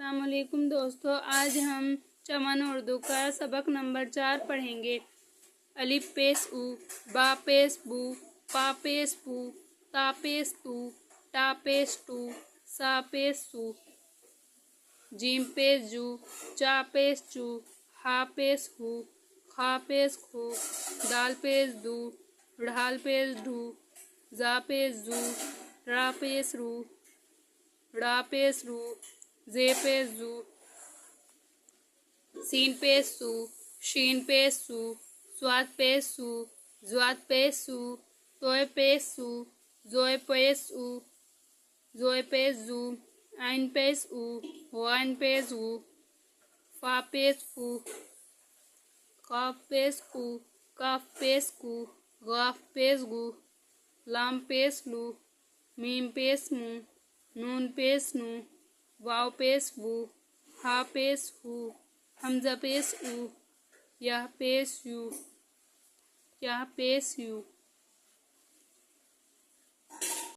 السلام علیکم دوستو، آج ہم چمن اردو کا سبق نمبر 4 پڑھیں گے۔ الف پیش او، با پیش بو، پا پیش پو، تا پیش تو، ٹا پیش ٹو، سا پیش سو، جیم پیش جو، چا پیش چو، ہا پیش ہو، کھا پیش کھو، دال پیش دو، ڑھال پیش ڈھو، زا پیش زو، را پیش رو، ڑا پیش رو، زے پیش زو، سین پیش سو، شین پیش سو، سواد پیش سو، زواد پیش سو، توئے پیش سو، زوئے پیش او، زوئے پیش زو، عین پیش او، غین پیش غو، فا پیش فو، قاف پیش قو، کاف پیش کو، غاف پیش غو، لام پیش لو، میم پیش مو، نون پیش نو، واو پیش وو، ہا پیش ہو، حمزہ پیش او، یا پیش یو، یا پیش یو۔